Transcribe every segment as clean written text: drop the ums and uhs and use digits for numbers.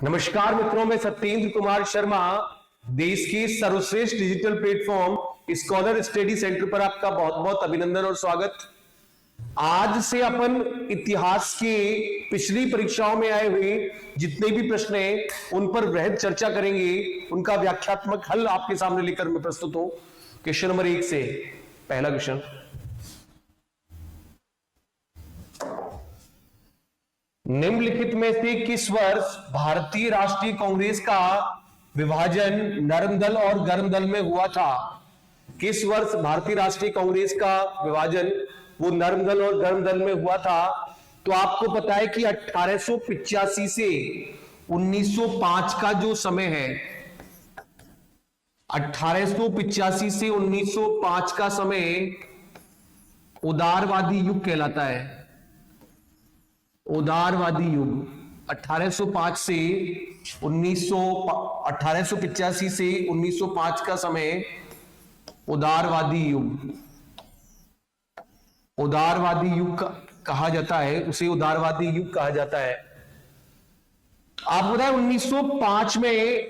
नमस्कार मित्रों, मैं सत्येंद्र कुमार शर्मा देश के सर्वश्रेष्ठ digital platform scholar study centre पर आपका बहुत बहुत अभिनंदन और स्वागत। आज से अपन इतिहास के पिछली परीक्षाओं में आए हुए जितने भी प्रश्न हैं उन पर वृहद चर्चा करेंगे। उनका व्याख्यात्मक हल आपके सामने लेकर मैं प्रस्तुत हूं। क्वेश्चन नंबर 1 से पहला क्वेश्चन, निम्नलिखित में से किस वर्ष भारतीय राष्ट्रीय कांग्रेस का विभाजन नरम दल और गर्म दल में हुआ था? किस वर्ष भारतीय राष्ट्रीय कांग्रेस का विभाजन वो नरम दल और गर्म दल में हुआ था? तो आपको पता है कि 1885 से 1905 का जो समय है, 1885 से 1905 का समय उदारवादी युग कहलाता है। उदारवादी युग 1805 से 1885 से 1905 का समय उदारवादी युग, उदारवादी युग कहा जाता है, उसे उदारवादी युग कहा जाता है। आपको पता है 1905 में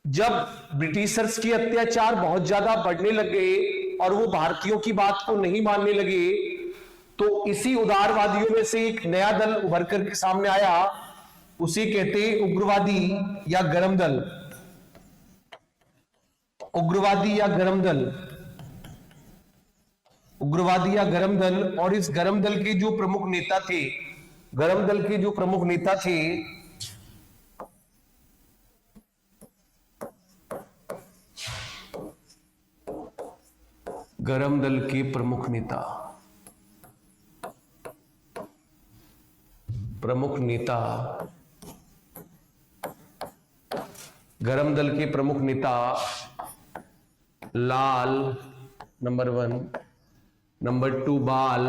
जब ब्रिटिशर्स के अत्याचार बहुत ज्यादा बढ़ने लगे और वो भारतीयों की बात को नहीं मानने लगे, तो इसी उदारवादियों में से एक नया दल उभर कर के सामने आया, उसे कहते हैं उग्रवादी या गरम दल। उग्रवादी या गरम दल, उग्रवादी या गरम दल। और इस गरम दल के जो प्रमुख नेता थे, गरम दल के जो प्रमुख नेता थे गरम दल के प्रमुख नेता, गरम दल के प्रमुख नेता लाल नंबर 1, नंबर 2 बाल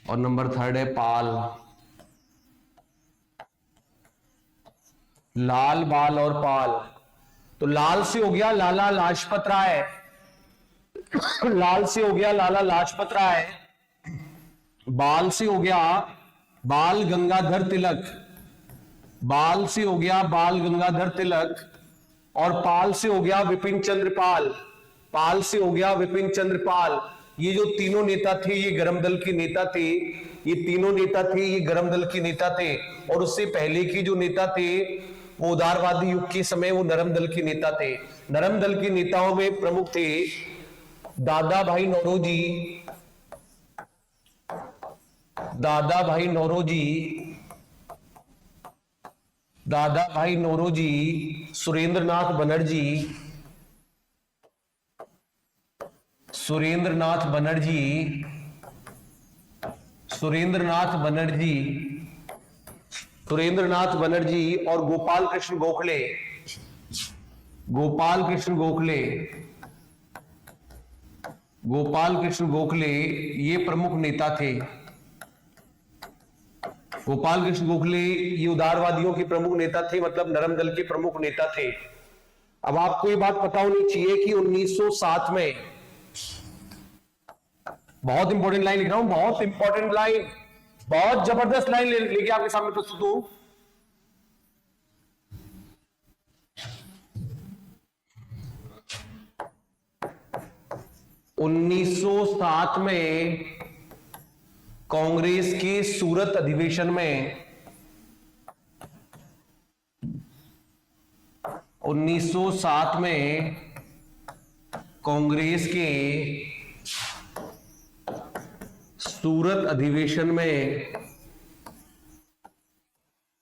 और नंबर 3 है पाल। लाल, बाल और पाल। तो लाल से हो गया लाला लाजपत राय, लाल से हो गया लाला लाजपत राय, बाल से हो गया बाल गंगाधर तिलक, बाल से हो गया बाल गंगाधर तिलक, और पाल से हो गया विपिन चंद्र पाल, पाल से हो गया विपिन चंद्र पाल। ये जो तीनों नेता थे ये गरम दल के नेता थे, ये तीनों नेता थे ये गरम दल के नेता थे। और उससे पहले के जो नेता थे वो उदारवादी युग के समय वो नरम दल के नेता थे। नरम दल के नेताओं में प्रमुख थे दादा भाई नौरोजी, दादा भाई नौरोजी, दादा भाई नौरोजी, सुरेंद्रनाथ बनर्जी, सुरेंद्रनाथ बनर्जी, सुरेंद्रनाथ बनर्जी, सुरेंद्रनाथ बनर्जी और गोपाल कृष्ण गोखले, गोपाल कृष्ण गोखले, गोपाल कृष्ण गोखले ये प्रमुख नेता थे। गोपाल कृष्ण गोखले ये उदारवादियों के प्रमुख नेता थे, मतलब नरम दल के प्रमुख नेता थे। अब आपको ये बात पता होनी चाहिए कि 1907 में, बहुत इंपॉर्टेंट लाइन लिख रहा हूं, बहुत इंपॉर्टेंट लाइन, बहुत जबरदस्त लाइन लेके आपके सामने प्रस्तुत हूं। 1907 में कांग्रेस के सूरत अधिवेशन में, 1907 में कांग्रेस के सूरत अधिवेशन में,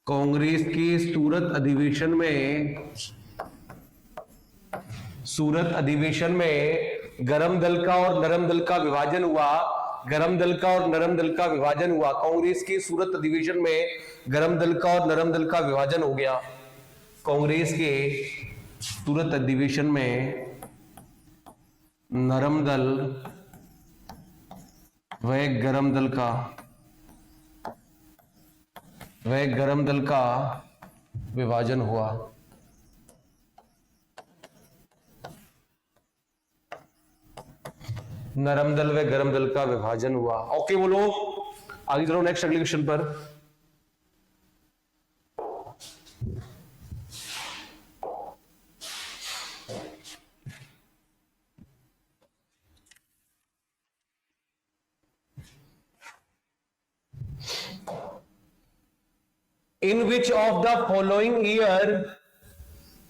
कांग्रेस के सूरत अधिवेशन में, सूरत अधिवेशन में गरम दल का और नरम दल का विभाजन हुआ, गरम दल का और नरम दल का विभाजन हुआ। कांग्रेस के सूरत अधिवेशन में गरम दल का और नरम दल का विभाजन हो गया। कांग्रेस के सूरत अधिवेशन में नरम दल व गरम दल का, वह गरम दल का विभाजन हुआ। नरम दल व गरम दल का विभाजन हुआ। ओके बोलो, आगे चलो नेक्स्ट अगले क्वेश्चन पर। In which of the following year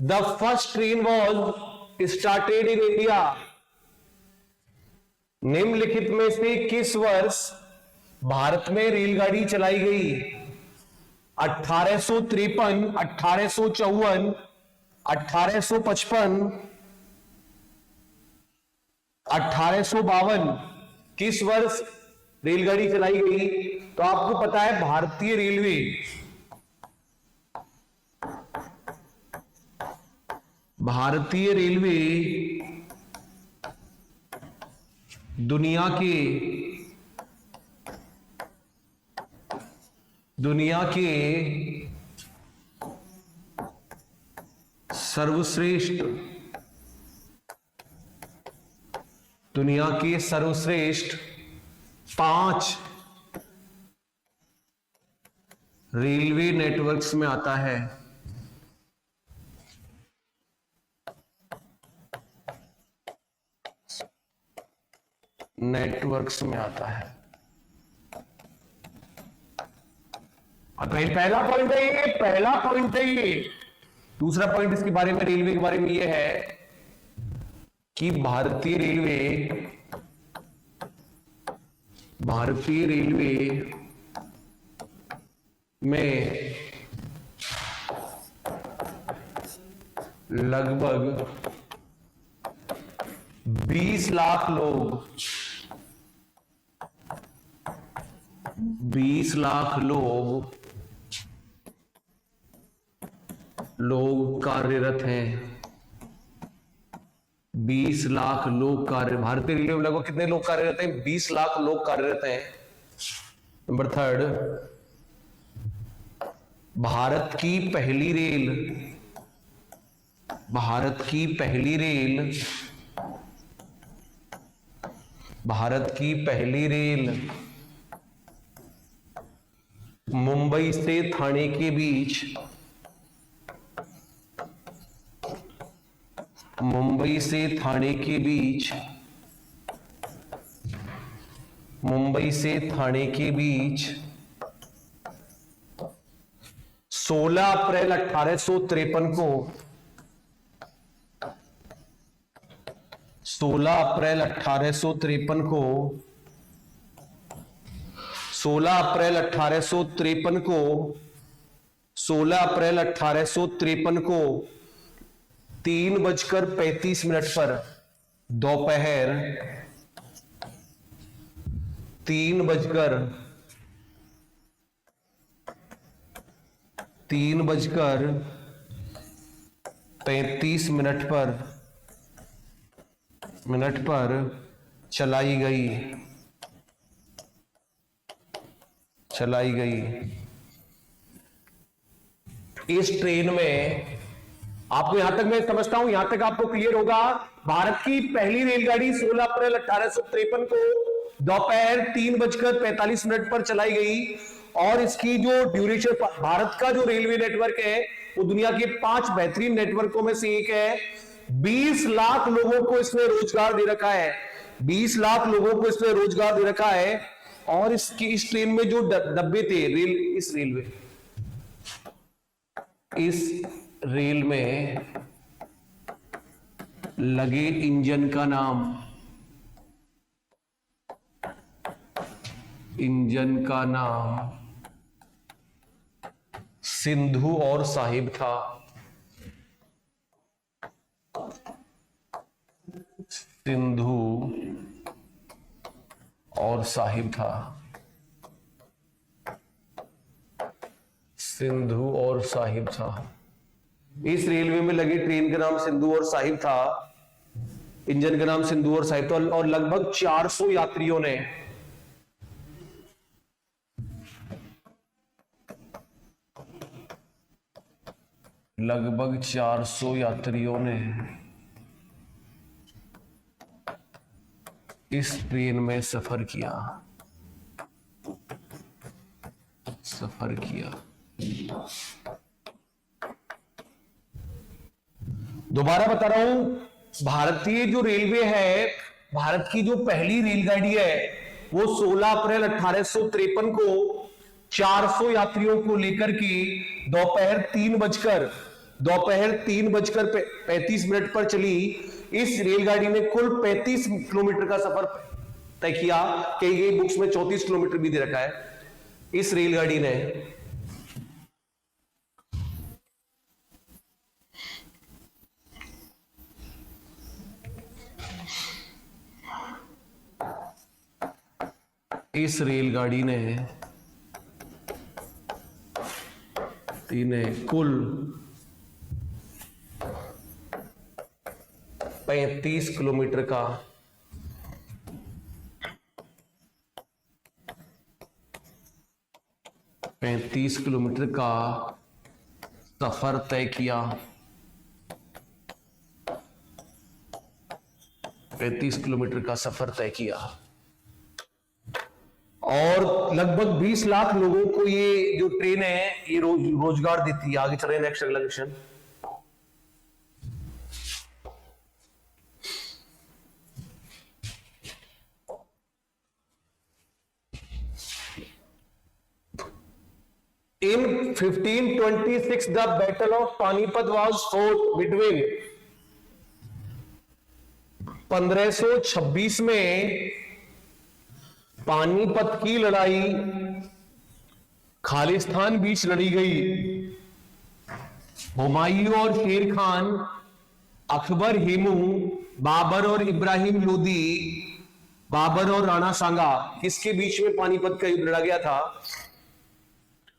the first train was started in India. निम्नलिखित में से किस वर्ष भारत में रेलगाड़ी चलाई गई? 1853, 1854, 1855, 1852। किस वर्ष रेलगाड़ी चलाई गई? तो आपको पता है भारतीय रेलवे दुनिया के सर्वश्रेष्ठ 5 रेलवे नेटवर्क्स में आता है। नेटवर्क्स में आता है। पहला पॉइंट है ये। दूसरा पॉइंट इसके बारे में, रेलवे के बारे में ये है कि भारतीय रेलवे में लगभग 20 लाख लोग कार्यरत हैं। 20 लाख लोग भारतीय रेलवे में लगभग कितने लोग कार्यरत हैं? 20 लाख लोग कार्यरत हैं। नंबर 3, भारत की पहली रेल मुंबई से ठाणे के बीच 16 अप्रैल 1853 को 16 अप्रैल 1853 को 3:35 पर दोपहर 3:35 पर चलाई गई। इस ट्रेन में आपको यहां तक मैं समझता हूं, यहां तक आपको क्लियर होगा। भारत की पहली रेलगाड़ी 16 अप्रैल 1853 को दोपहर 3:45 पर चलाई गई और इसकी जो ड्यूरेशन, भारत का जो रेलवे नेटवर्क है वो दुनिया के 5 बेहतरीन नेटवर्कों में से एक है। 20 लाख लोगों को इसने रोजगार दे रखा है। 20 लाख लोगों को इसने रोजगार दे रखा है। और इस ट्रेन में जो डब्बे थे, इस रेल में लगे इंजन का नाम सिंधु और साहिब था। इस रेलवे में लगी ट्रेन का नाम सिंधु और साहिब था। इंजन का नाम सिंधु और साहिब था और लगभग 400 यात्रियों ने इस ट्रेन में सफर किया। दोबारा बता रहा हूं, भारतीय जो रेलवे है, भारत की जो पहली रेलगाड़ी है वो 16 अप्रैल 1853 को 400 यात्रियों को लेकर के दोपहर 3:35 पर चली इस रेलगाड़ी ने कुल 35 किलोमीटर का सफर तय किया। कई बुक्स में 34 किलोमीटर भी दे रखा है। इस रेलगाड़ी ने कुल 35 किलोमीटर का सफर तय किया। 35 किलोमीटर का सफर तय किया और लगभग 20 लाख लोगों को ये जो ट्रेन है ये रोजगार देती है। आगे चल रहे हैं, नेक्स्ट अगला question. In 1526 the battle of Panipat was fought between 1526 में पानीपत की लड़ाई खालिस्तान बीच लड़ी गई। हुमायूं और शेर खान, अकबर हेमू, बाबर और इब्राहिम लोदी, बाबर और राणा सांगा, किसके बीच में पानीपत का युद्ध लड़ा गया था?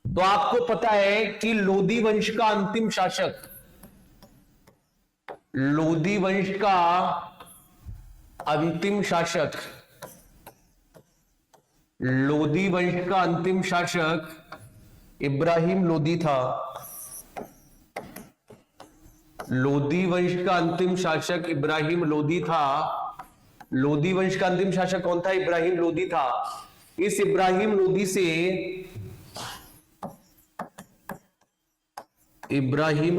तो आपको पता है कि लोदी वंश का अंतिम शासक, लोदी वंश का अंतिम शासक, लोदी वंश का अंतिम शासक इब्राहिम लोदी था। लोदी वंश का अंतिम शासक इब्राहिम लोदी था। लोदी वंश का अंतिम शासक कौन था? इब्राहिम लोदी था। इस इब्राहिम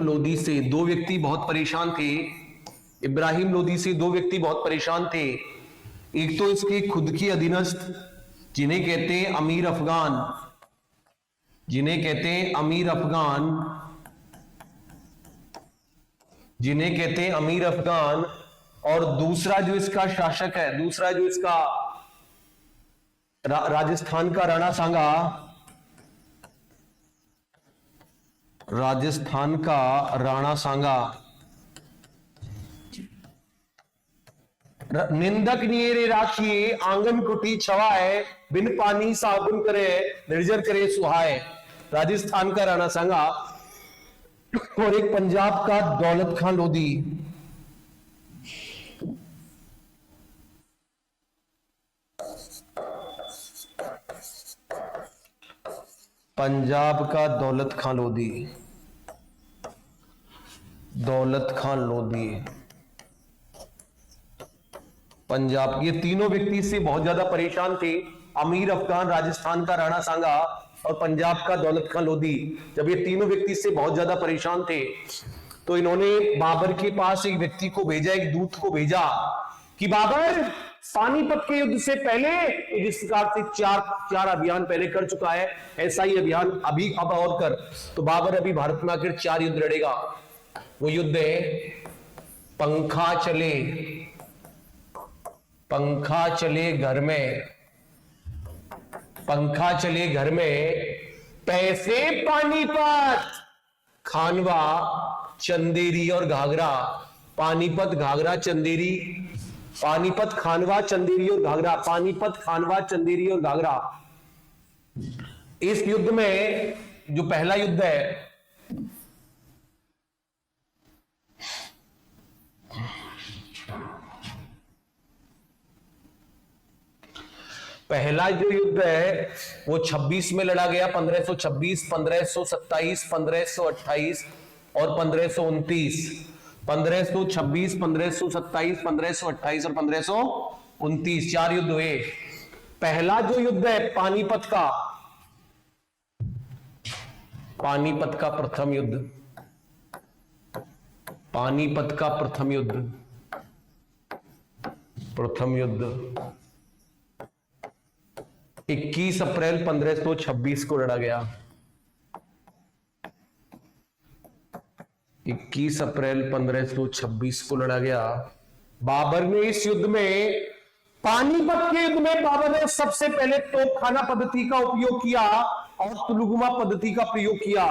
लोदी से दो व्यक्ति बहुत परेशान थे। इब्राहिम लोदी से दो व्यक्ति बहुत परेशान थे। एक तो इसके खुद की अधीनस्थ, जिन्हें कहते हैं अमीर अफगान, जिन्हें कहते हैं अमीर अफगान, और दूसरा जो इसका शासक है, दूसरा जो इसका राजस्थान का राणा सांगा, राजस्थान का राणा सांगा। निंदक नियरे राखिए आंगन कुटी छवाए, बिन पानी साबुन करे निर्जर करे सुहाए। राजस्थान का राणा सांगा और एक पंजाब का दौलत खान लोधी। पंजाब का दौलत खान लोधी, दौलत खान लोधी पंजाब। ये तीनों व्यक्ति से बहुत ज्यादा परेशान थे। अमीर अफगान, राजस्थान का राणा सांगा और पंजाब का दौलत खान लोधी। जब ये तीनों व्यक्ति से बहुत ज्यादा परेशान थे तो इन्होंने बाबर के पास एक व्यक्ति को भेजा, एक दूत को भेजा कि बाबर, पानीपत के युद्ध से पहले जिस प्रकार से चार अभियान पहले कर चुका है, ऐसा ही अभियान अब और कर। तो बाबर अभी भारत में आकर 4 युद्ध लड़ेगा। वो युद्ध है पंखा चले घर में, पंखा चले घर में, पैसे पानीपत, खानवा, चंदेरी और घाघरा। पानीपत, घाघरा, चंदेरी, पानीपत, खानवा, चंदेरी और घाघरा, पानीपत, खानवा, चंदेरी और घाघरा। इस युद्ध में जो पहला युद्ध है, पहला जो युद्ध है वो 26 में लड़ा गया। 1526, 1527, 1528 और 1529। 1526, 1527, 1528 और 1529 4 युद्ध हुए। पहला जो युद्ध है पानीपत का, पानीपत का प्रथम युद्ध, पानीपत का प्रथम युद्ध, प्रथम युद्ध 21 अप्रैल 1526 को लड़ा गया। 21 अप्रैल 1526 को लड़ा गया। बाबर ने इस युद्ध में, पानीपत के युद्ध में बाबर ने सबसे पहले तोपखाना पद्धति का उपयोग किया और तुलुगुमा पद्धति का प्रयोग किया।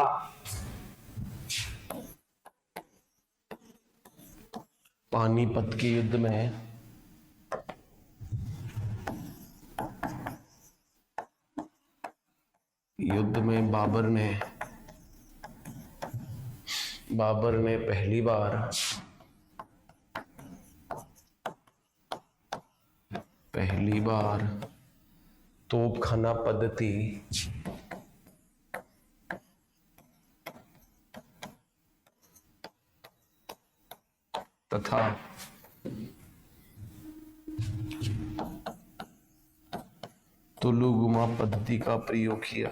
पानीपत के युद्ध में बाबर ने पहली बार तोपखाना पद्धति तथा तुलुगुमा पद्धति का प्रयोग किया।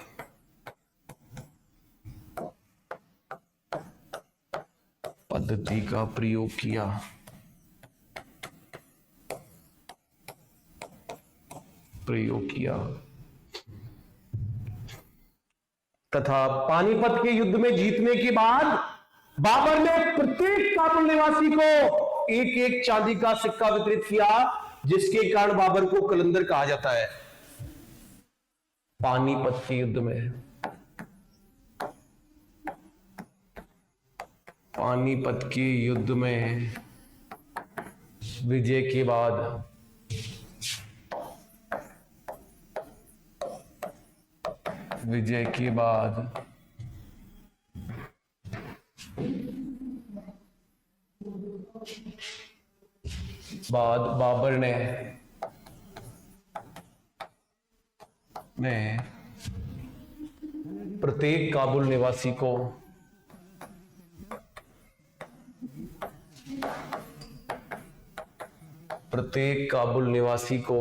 तथा पानीपत के युद्ध में जीतने के बाद बाबर ने प्रत्येक काबुल निवासी को एक एक चांदी का सिक्का वितरित किया, जिसके कारण बाबर को कलंदर कहा जाता है। पानीपत के युद्ध में विजय के बाद बाबर ने प्रत्येक काबुल निवासी को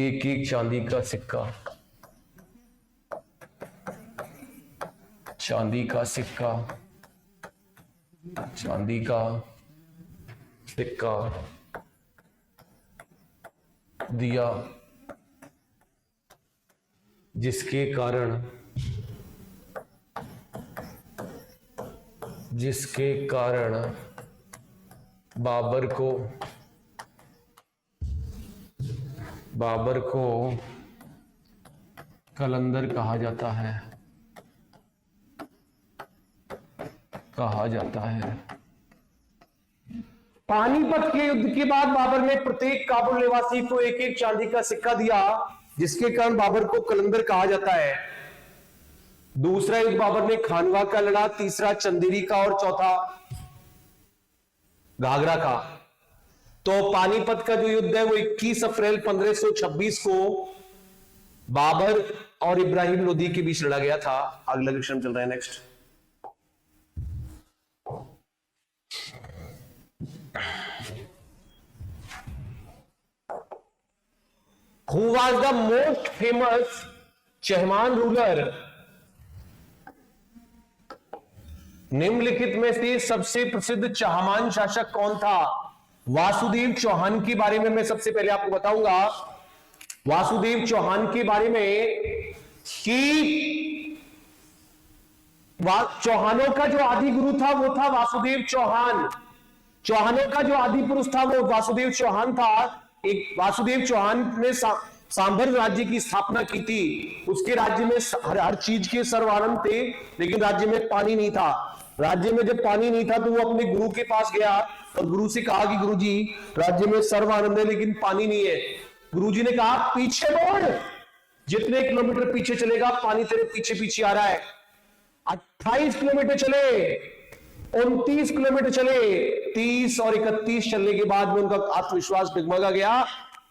एक एक चांदी का सिक्का दिया, जिसके कारण बाबर को कलंदर कहा जाता है। पानीपत के युद्ध के बाद बाबर ने प्रत्येक काबुल निवासी को एक एक चांदी का सिक्का दिया, जिसके कारण बाबर को कलंदर कहा जाता है। दूसरा युद्ध बाबर ने खानवा का लड़ा, तीसरा चंदेरी का और चौथा घाघरा का। तो पानीपत का जो युद्ध है वो 21 अप्रैल 1526 को बाबर और इब्राहिम लोदी के बीच लड़ा गया था। अगला क्वेश्चन चल रहा है next. Who was the most famous Chahamana ruler? निम्नलिखित में से सबसे प्रसिद्ध चहमान शासक कौन था? वासुदेव चौहान के बारे में मैं सबसे पहले आपको बताऊंगा। वासुदेव चौहान के बारे में कि चौहानों का जो आदि गुरु था वो था वासुदेव चौहान। चौहानों का जो आदि पुरुष था वो वासुदेव चौहान था। एक वासुदेव चौहान ने सांभर राज्य की स्थापना की थी। उसके राज्य में हर चीज के सर्वानंद थे, लेकिन राज्य में पानी नहीं था। राज्य में जब पानी नहीं था तो वो अपने गुरु के पास गया और गुरु से कहा कि गुरुजी, राज्य में सर्वानंद है लेकिन पानी नहीं है। गुरुजी ने कहा पीछे बढ़, जितने किलोमीटर पीछे चलेगा पानी तेरे पीछे पीछे आ रहा है। 28 किलोमीटर चले, 29 किलोमीटर चले, 30 और 31 चलने के बाद में उनका आत्मविश्वास डगमगा गया।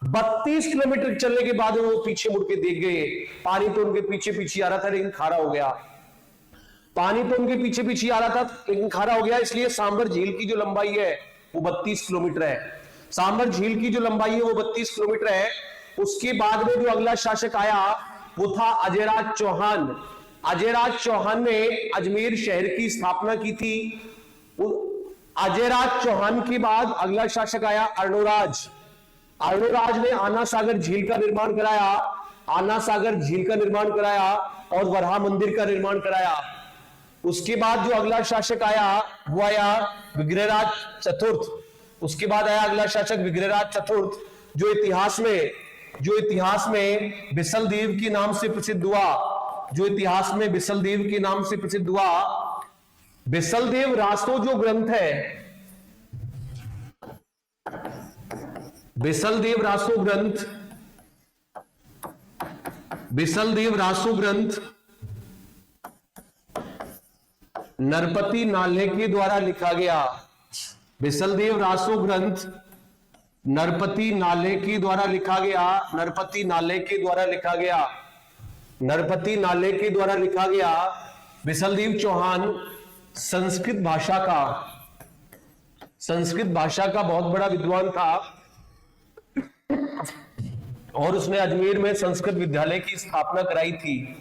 32 किलोमीटर चलने के बाद वो पीछे मुड़ के देख गए, पानी तो उनके पीछे पीछे आ रहा था लेकिन खारा हो गया। पानी तो उनके पीछे पीछे आ रहा था लेकिन खारा हो गया। इसलिए सांभर झील की जो लंबाई है वो 32 किलोमीटर है। सांभर झील की जो लंबाई है वो 32 किलोमीटर है। उसके बाद में जो अगला शासक आया वो था अजयराज चौहान। अजयराज चौहान ने अजमेर शहर की स्थापना की थी। अजयराज चौहान के बाद अगला शासक आया अर्णोराज। अर्णोराज ने आना सागर झील का निर्माण कराया, आना सागर झील का निर्माण कराया और वराह मंदिर का निर्माण कराया। उसके बाद जो अगला शासक आया वो आया विग्रहराज चतुर्थ। उसके बाद आया अगला शासक विग्रहराज चतुर्थ, जो इतिहास में बिसलदेव के नाम से प्रसिद्ध हुआ, जो इतिहास में बिसलदेव के नाम से प्रसिद्ध हुआ। बिसलदेव रासो जो ग्रंथ है, बिसलदेव रासो ग्रंथ, बिसलदेव रासो ग्रंथ नरपति नाले के द्वारा लिखा गया। बिसलदेव रासो ग्रंथ नरपति नाले के द्वारा लिखा गया, नरपति नाले के द्वारा लिखा गया, नरपति नाले के द्वारा लिखा गया। बिसलदेव चौहान संस्कृत भाषा का बहुत बड़ा विद्वान था और उसने अजमेर में संस्कृत विद्यालय की स्थापना कराई थी,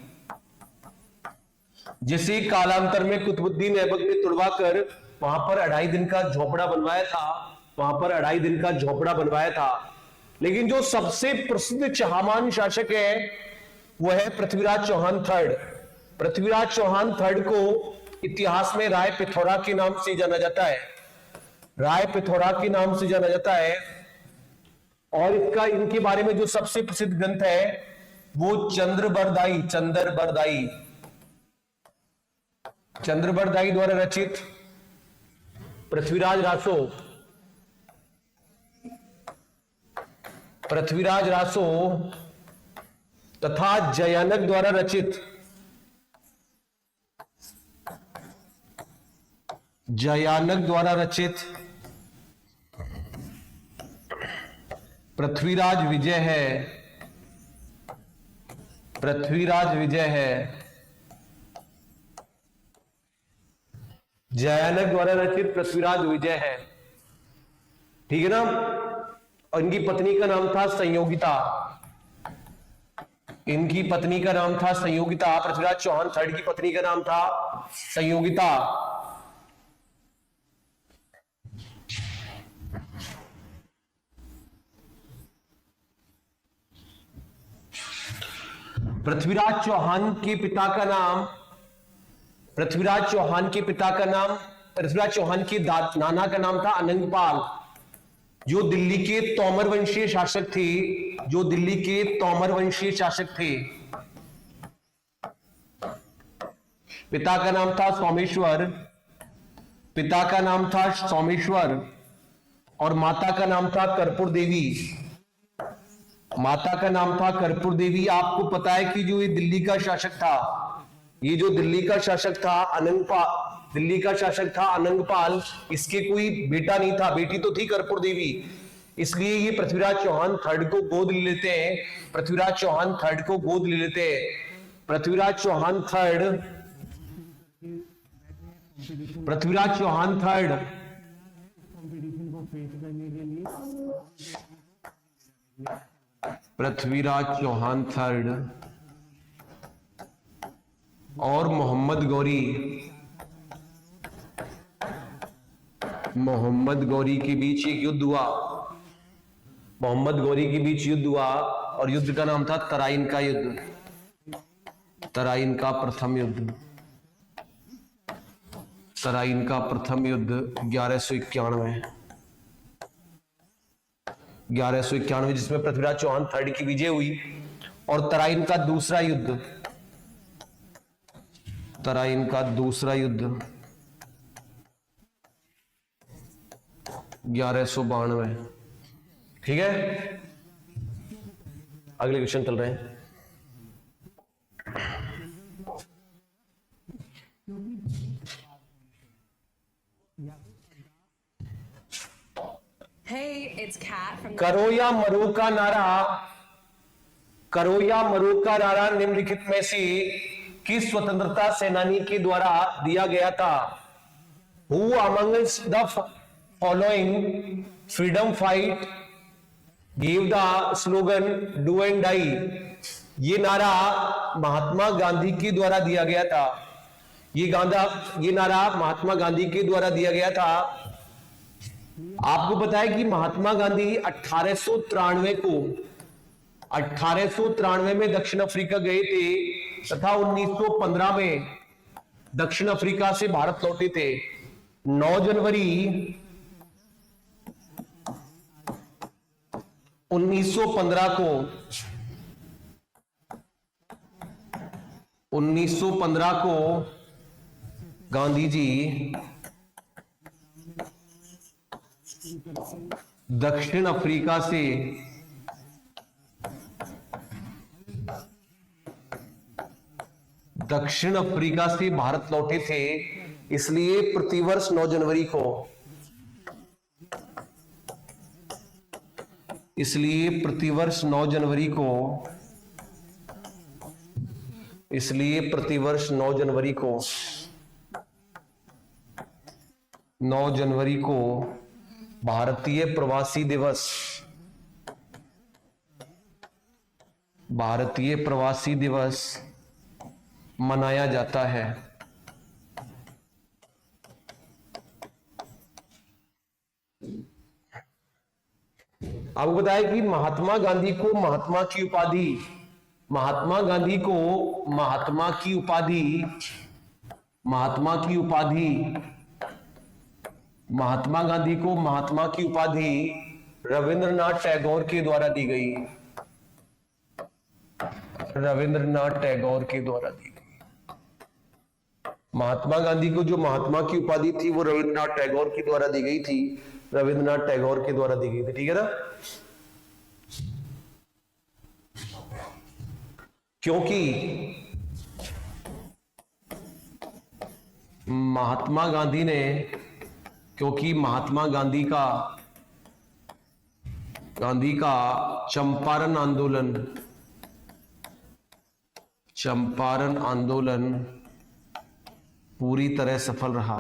जिसे कालांतर में कुतुबुद्दीन ऐबक ने तुड़वाकर वहां पर 2.5 दिन का झोपड़ा बनवाया था, वहां पर 2.5 दिन का झोपड़ा बनवाया था। लेकिन जो सबसे प्रसिद्ध चहामान शासक है वो है पृथ्वीराज चौहान थर्ड। पृथ्वीराज चौहान थर्ड को इतिहास में राय पिथौरा के नाम से जाना जाता है, राय पिथौरा के नाम से जाना जाता है। और इनके बारे में जो सबसे प्रसिद्ध ग्रंथ है वो चंद्रबरदाई द्वारा रचित पृथ्वीराज रासो तथा जयानक द्वारा रचित पृथ्वीराज विजय है, जयानक द्वारा रचित पृथ्वीराज विजय है, ठीक है ना। और इनकी पत्नी का नाम था संयोगिता, इनकी पत्नी का नाम था संयोगिता। पृथ्वीराज चौहान थर्ड की पत्नी का नाम था संयोगिता। पृथ्वीराज चौहान के पिता का नाम, पृथ्वीराज चौहान के नाना का नाम था अनंगपाल, जो दिल्ली के तोमर वंशीय शासक थे, पिता का नाम था सोमेश्वर, और माता का नाम था कर्पूर देवी। आपको पता है कि जो ये दिल्ली का शासक था अनंगपाल, इसके कोई बेटा नहीं था, बेटी तो थी कर्पूर देवी। इसलिए ये पृथ्वीराज चौहान थर्ड को गोद ले लेते हैं, पृथ्वीराज चौहान थर्ड और मोहम्मद गौरी के बीच एक युद्ध हुआ, और युद्ध का नाम था तराइन का प्रथम युद्ध 1191, जिसमें पृथ्वीराज चौहान थर्ड की विजय हुई। और तराइन का दूसरा युद्ध 1192, ठीक है। अगले क्वेश्चन चल रहे हैं। Hey, it's Kat from करो या मरो का नारा निम्नलिखित में से किस स्वतंत्रता सेनानी के द्वारा दिया गया था? Who amongst the following freedom fight gave the slogan "Do and Die"? ये नारा महात्मा गांधी के द्वारा दिया गया था। ये नारा महात्मा गांधी के द्वारा दिया गया था। आपको पता है कि महात्मा गांधी 1893 में दक्षिण अफ्रीका गए थे तथा 1915 में दक्षिण अफ्रीका से भारत लौटे थे। 9 जनवरी 1915 को गांधी जी दक्षिण अफ्रीका से भारत लौटे थे। इसलिए प्रतिवर्ष 9 जनवरी को प्रतिवर्ष 9 जनवरी को भारतीय प्रवासी दिवस मनाया जाता है। आपको बताया कि महात्मा गांधी को महात्मा की उपाधि रविंद्रनाथ टैगोर के द्वारा दी गई। महात्मा गांधी को जो महात्मा की उपाधि थी वो रविंद्रनाथ टैगोर के द्वारा दी गई थी। ठीक है ना? क्योंकि महात्मा गांधी का चंपारण आंदोलन पूरी तरह सफल रहा।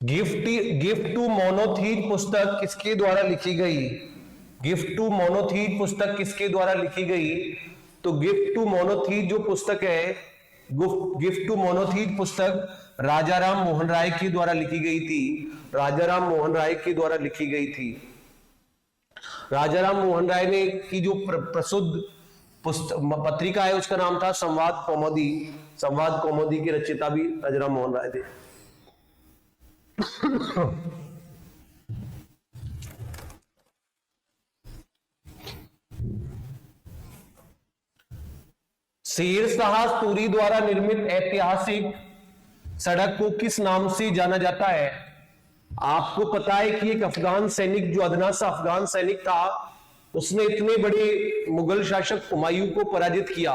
गिफ्ट टू मोनोथीज पुस्तक किसके द्वारा लिखी गई? तो गिफ्ट टू मोनोथीज जो पुस्तक है, गिफ्ट टू मोनोथीज पुस्तक राजाराम मोहन राय के द्वारा लिखी गई थी। राजाराम मोहन राय ने की जो प्रसिद्ध पत्रिका है उसका नाम था संवाद कौमुदी के रचयिता भी राजाराम मोहन राय थे। शेरशाह सूरी द्वारा निर्मित ऐतिहासिक सड़क को किस नाम से जाना जाता है? आपको पता है कि एक अफगान सैनिक, जो अदना सा अफगान सैनिक था, उसने इतने बड़े मुगल शासक हुमायूं को पराजित किया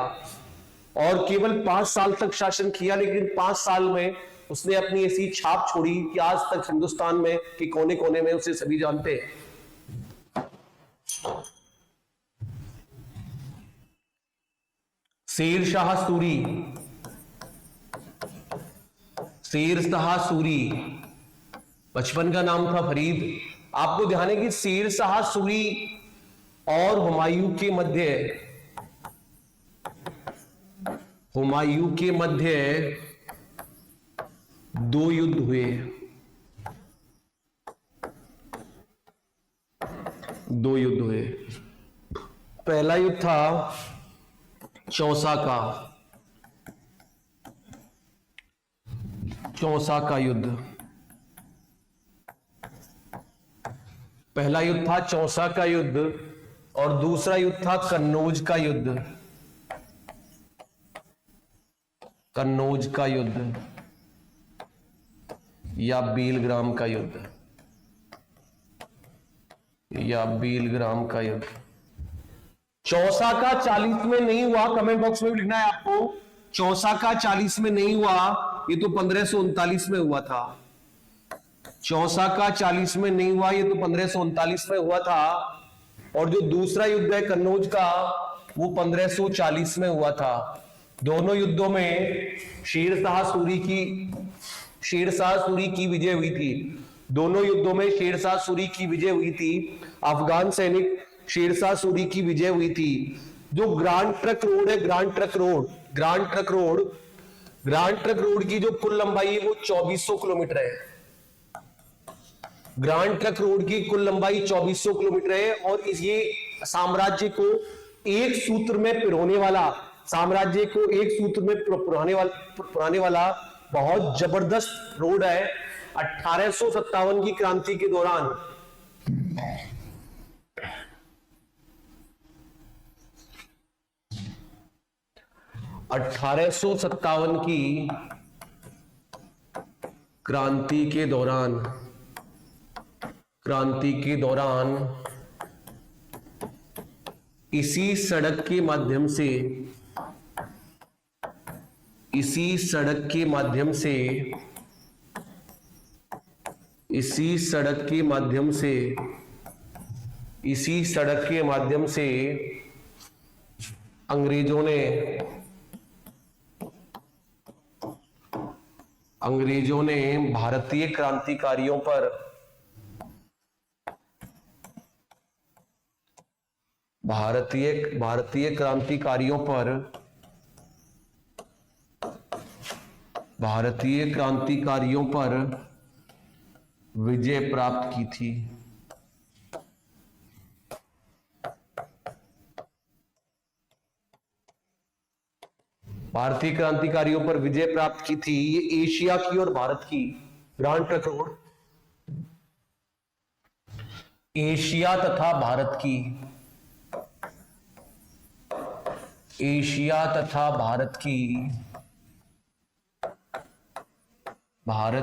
और केवल 5 साल तक शासन किया, लेकिन 5 साल में उसने अपनी ऐसी छाप छोड़ी कि आज तक हिंदुस्तान में कि कोने कोने में उसे सभी जानते हैं। शेरशाह सूरी, बचपन का नाम था फरीद। आपको ध्यान है कि शेरशाह सूरी और हुमायूं के मध्य 2 युद्ध हुए। 2 युद्ध हुए। पहला युद्ध था चौसा का युद्ध। पहला युद्ध था चौसा का युद्ध और दूसरा युद्ध था कन्नौज का युद्ध या बेलग्राम का युद्ध। चौसा का 40 में नहीं हुआ, कमेंट बॉक्स में भी लिखना है आपको। चौसा का 40 में नहीं हुआ, ये तो 1539 में हुआ था। चौसा का 40 में नहीं हुआ, ये तो 1539 में हुआ था। और जो दूसरा युद्ध है कन्नौज का, वो 1540 में हुआ था। दोनों युद्धों में शेरशाह सूरी की शेरशाह सूरी की विजय हुई थी। दोनों युद्धों में शेरशाह सूरी की विजय हुई थी। अफगान सैनिक शेरशाह सूरी की विजय हुई थी। जो ग्रांड ट्रक रोड है, ग्रांड ट्रक रोड की जो कुल लंबाई है वो 2400 किलोमीटर है। ग्रांड ट्रक रोड की कुल लंबाई 2400 किलोमीटर है। और इस ये साम्राज्य को एक सूत्र में पिरोने वाला, पुराने वाला बहुत जबरदस्त रोड है। 1857 की क्रांति के दौरान 1857 की क्रांति के दौरान इसी सड़क के माध्यम से अंग्रेजों ने भारतीय क्रांतिकारियों पर विजय प्राप्त की थी। भारतीय क्रांतिकारियों पर विजय प्राप्त की थी। ये एशिया की और भारत की ग्रांड ट्रक रोड, एशिया तथा भारत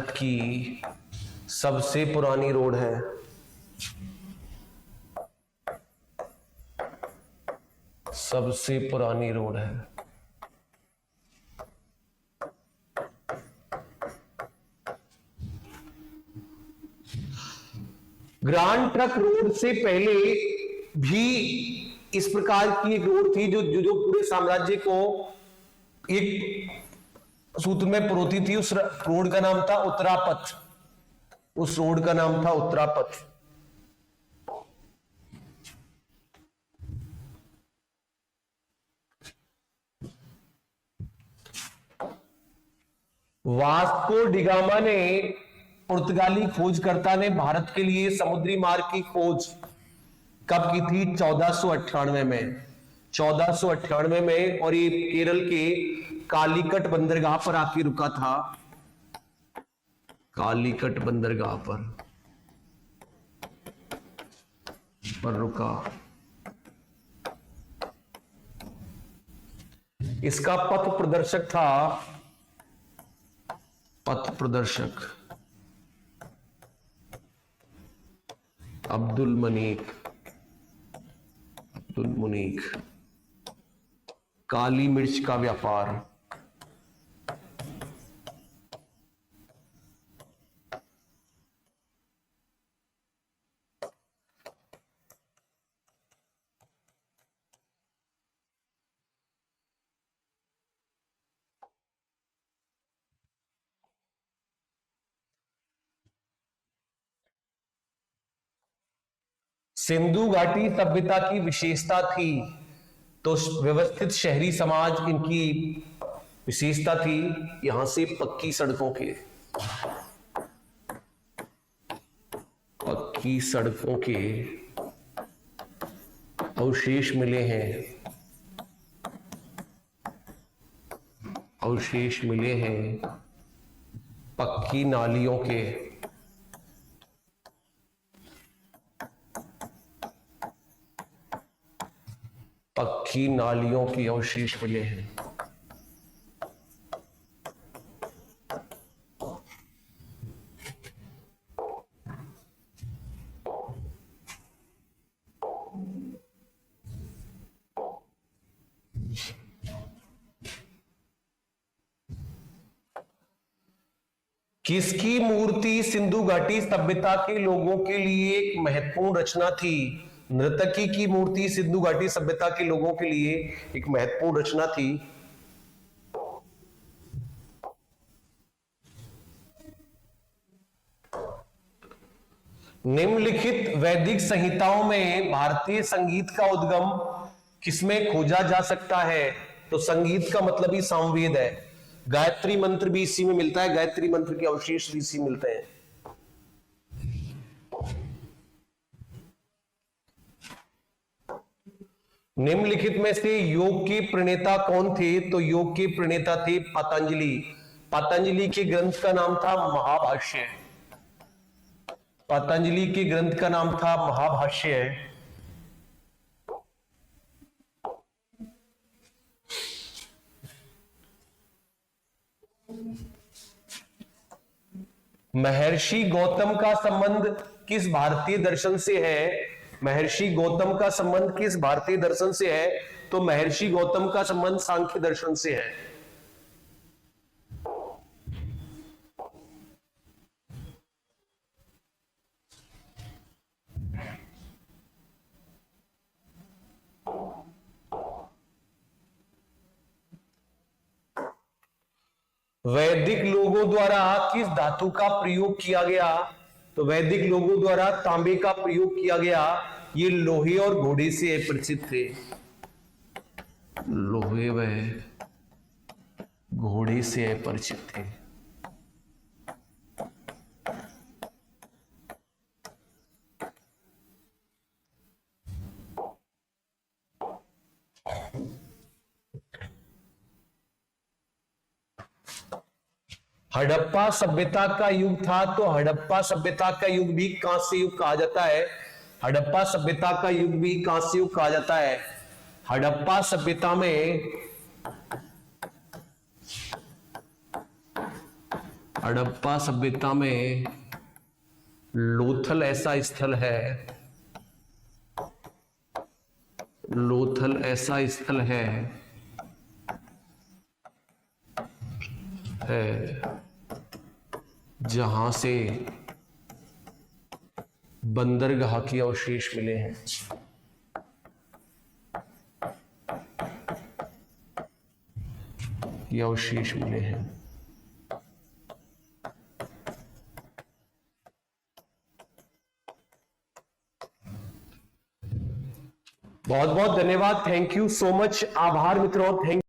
की सबसे पुरानी रोड है। ग्रांड ट्रक रोड से पहले भी इस प्रकार की एक रोड थी जो पूरे साम्राज्य को एक सूत्र में परोती थी। उस रोड का नाम था उत्तरापथ। वास्को डिगामा ने, पुर्तगाली खोजकर्ता ने भारत के लिए समुद्री मार्ग की खोज कब की थी? 1498 में। और ये केरल के कालीकट बंदरगाह पर आके रुका था। कालीकट बंदरगाह पर रुका। इसका पथ प्रदर्शक अब्दुल मुनीक। काली मिर्च का व्यापार। सिंधु घाटी सभ्यता की विशेषता थी, तो व्यवस्थित शहरी समाज इनकी विशेषता थी। यहां से पक्की सड़कों के अवशेष मिले हैं। पक्की नालियों के अवशेष मिले हैं। किसकी मूर्ति सिंधु घाटी सभ्यता के लोगों के लिए एक महत्वपूर्ण रचना थी? नर्तकी की मूर्ति सिंधु घाटी सभ्यता के लोगों के लिए एक महत्वपूर्ण रचना थी। निम्नलिखित वैदिक संहिताओं में भारतीय संगीत का उद्गम किसमें खोजा जा सकता है? तो संगीत का मतलब ही सामवेद है। गायत्री मंत्र भी इसी में मिलता है, गायत्री मंत्र के अवशेष भी इसी मिलते हैं। निम्नलिखित में से योग के प्रणेता कौन थे? तो योग के प्रणेता थे पतंजलि। पतंजलि के ग्रंथ का नाम था महाभाष्य। पतंजलि के ग्रंथ का नाम था महाभाष्य। महर्षि गौतम का संबंध किस भारतीय दर्शन से है? महर्षि गौतम का संबंध किस भारतीय दर्शन से है? तो महर्षि गौतम का संबंध सांख्य दर्शन से है। वैदिक लोगों द्वारा किस धातु का प्रयोग किया गया? तो वैदिक लोगों द्वारा तांबे का प्रयोग किया गया। ये लोहे और घोड़े से परिचित थे। लोहे व घोड़े से परिचित थे। हड़प्पा सभ्यता का युग था, तो हड़प्पा सभ्यता का युग भी कांस्य युग कहा जाता है। हड़प्पा सभ्यता का युग भी कांस्य युग कहा जाता है। हड़प्पा सभ्यता में हड़प्पा सभ्यता में लोथल ऐसा स्थल है, लोथल ऐसा स्थल है जहां से बंदरगाह के अवशेष मिले हैं। ये अवशेष मिले हैं। बहुत बहुत धन्यवाद। Thank you so much. आभार मित्रों। थैंक